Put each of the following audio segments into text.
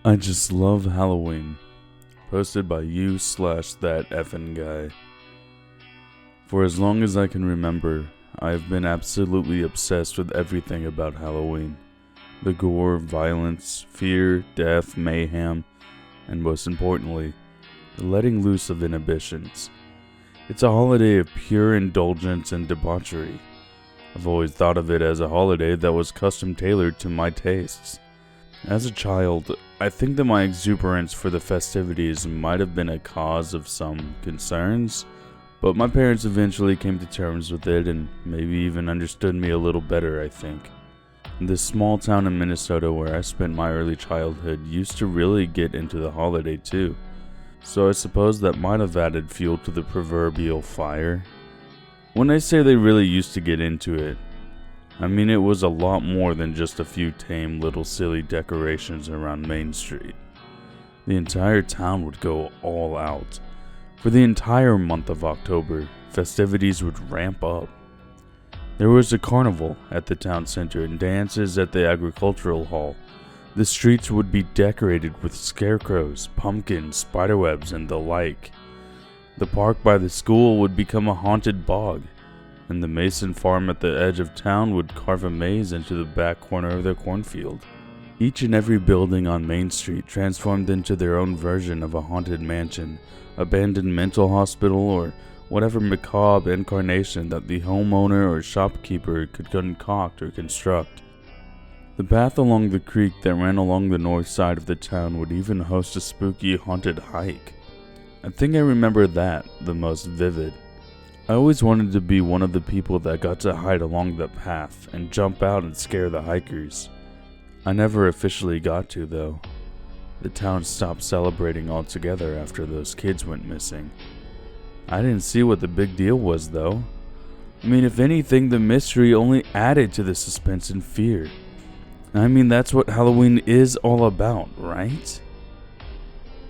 I just love Halloween. Posted by you/that effing guy. For as long as I can remember, I have been absolutely obsessed with everything about Halloween. The gore, violence, fear, death, mayhem, and most importantly, the letting loose of inhibitions. It's a holiday of pure indulgence and debauchery. I've always thought of it as a holiday that was custom tailored to my tastes. As a child, I think that my exuberance for the festivities might have been a cause of some concerns, but my parents eventually came to terms with it and maybe even understood me a little better, I think. This small town in Minnesota where I spent my early childhood used to really get into the holiday too, so I suppose that might have added fuel to the proverbial fire. When I say they really used to get into it, I mean it was a lot more than just a few tame little silly decorations around Main Street. The entire town would go all out. For the entire month of October, festivities would ramp up. There was a carnival at the town center and dances at the agricultural hall. The streets would be decorated with scarecrows, pumpkins, spiderwebs, and the like. The park by the school would become a haunted bog, and the Mason farm at the edge of town would carve a maze into the back corner of their cornfield. Each and every building on Main Street transformed into their own version of a haunted mansion, abandoned mental hospital, or whatever macabre incarnation that the homeowner or shopkeeper could concoct or construct. The path along the creek that ran along the north side of the town would even host a spooky haunted hike. I think I remember that the most vivid. I always wanted to be one of the people that got to hide along the path and jump out and scare the hikers. I never officially got to, though. The town stopped celebrating altogether after those kids went missing. I didn't see what the big deal was, though. I mean, if anything, the mystery only added to the suspense and fear. I mean, that's what Halloween is all about, right?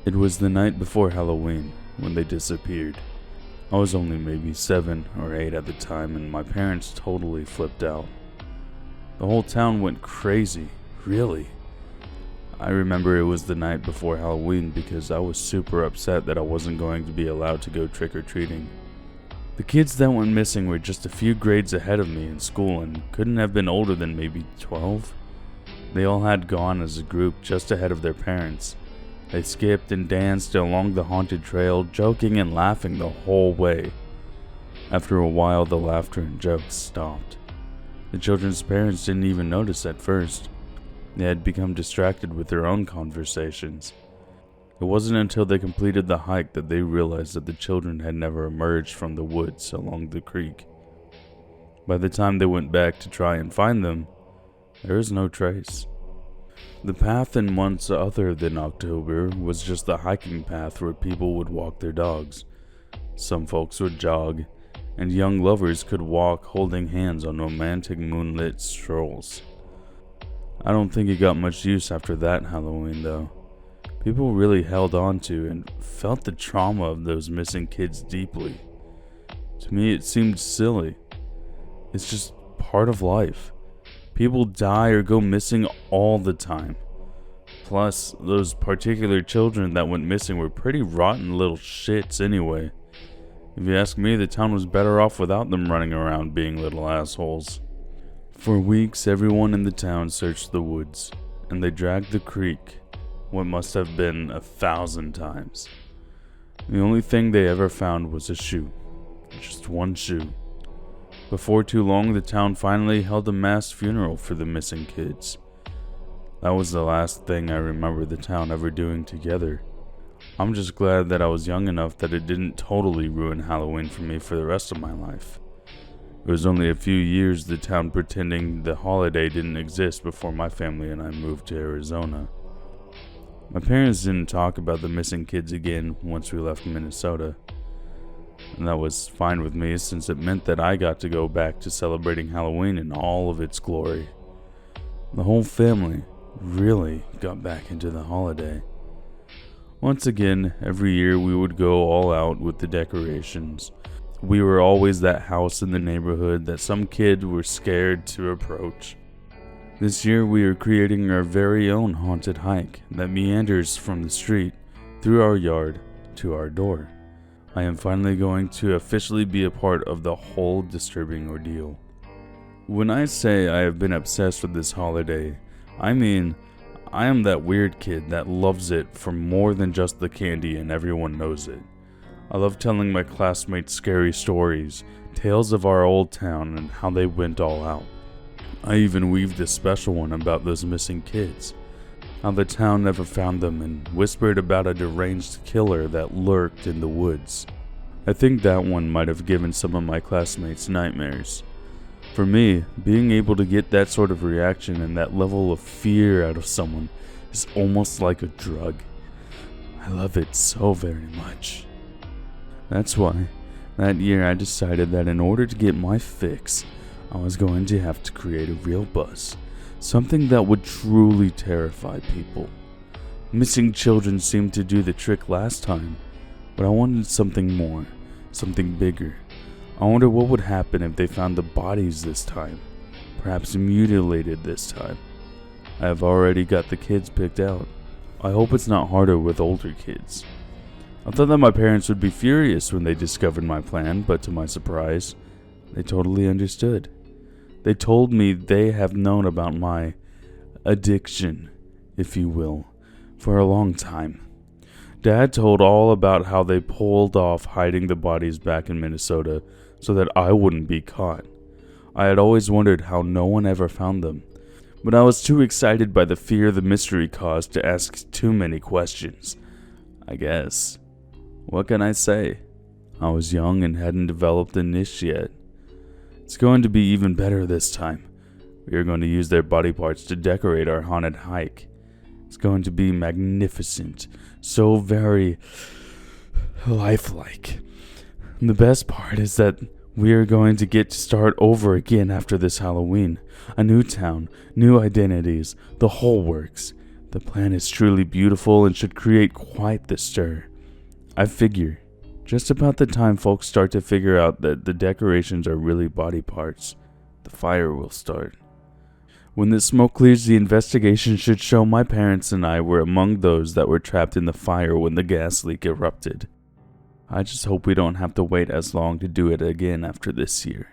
It was the night before Halloween when they disappeared. I was only maybe 7 or 8 at the time, and my parents totally flipped out. The whole town went crazy, really. I remember it was the night before Halloween because I was super upset that I wasn't going to be allowed to go trick-or-treating. The kids that went missing were just a few grades ahead of me in school and couldn't have been older than maybe 12. They all had gone as a group just ahead of their parents. They skipped and danced along the haunted trail, joking and laughing the whole way. After a while, the laughter and jokes stopped. The children's parents didn't even notice at first. They had become distracted with their own conversations. It wasn't until they completed the hike that they realized that the children had never emerged from the woods along the creek. By the time they went back to try and find them, there was no trace. The path in months other than October was just the hiking path where people would walk their dogs. Some folks would jog, and young lovers could walk holding hands on romantic moonlit strolls. I don't think it got much use after that Halloween, though. People really held on to and felt the trauma of those missing kids deeply. To me, it seemed silly. It's just part of life. People die or go missing all the time. Plus, those particular children that went missing were pretty rotten little shits anyway. If you ask me, the town was better off without them running around being little assholes. For weeks, everyone in the town searched the woods, and they dragged the creek, what must have been 1,000 times. The only thing they ever found was a shoe. Just one shoe. Before too long, the town finally held a mass funeral for the missing kids. That was the last thing I remember the town ever doing together. I'm just glad that I was young enough that it didn't totally ruin Halloween for me for the rest of my life. It was only a few years the town pretending the holiday didn't exist before my family and I moved to Arizona. My parents didn't talk about the missing kids again once we left Minnesota. And that was fine with me since it meant that I got to go back to celebrating Halloween in all of its glory. The whole family really got back into the holiday. Once again, every year we would go all out with the decorations. We were always that house in the neighborhood that some kid were scared to approach. This year we are creating our very own haunted hike that meanders from the street, through our yard, to our door. I am finally going to officially be a part of the whole disturbing ordeal. When I say I have been obsessed with this holiday, I mean I am that weird kid that loves it for more than just the candy and everyone knows it. I love telling my classmates scary stories, tales of our old town and how they went all out. I even weaved a special one about those missing kids, how the town never found them, and whispered about a deranged killer that lurked in the woods. I think that one might have given some of my classmates nightmares. For me, being able to get that sort of reaction and that level of fear out of someone is almost like a drug. I love it so very much. That's why, that year I decided that in order to get my fix, I was going to have to create a real buzz, something that would truly terrify people. Missing children seemed to do the trick last time, but I wanted something more, something bigger. I wonder what would happen if they found the bodies this time, perhaps mutilated this time. I have already got the kids picked out. I hope it's not harder with older kids. I thought that my parents would be furious when they discovered my plan, but to my surprise, they totally understood. They told me they have known about my addiction, if you will, for a long time. Dad told all about how they pulled off hiding the bodies back in Minnesota so that I wouldn't be caught. I had always wondered how no one ever found them, but I was too excited by the fear the mystery caused to ask too many questions. I guess. What can I say? I was young and hadn't developed a niche yet. It's going to be even better this time. We are going to use their body parts to decorate our haunted hike. It's going to be magnificent, so very lifelike. And the best part is that we are going to get to start over again after this Halloween. A new town, new identities, the whole works. The plan is truly beautiful and should create quite the stir. I figure, just about the time folks start to figure out that the decorations are really body parts, the fire will start. When the smoke clears, the investigation should show my parents and I were among those that were trapped in the fire when the gas leak erupted. I just hope we don't have to wait as long to do it again after this year.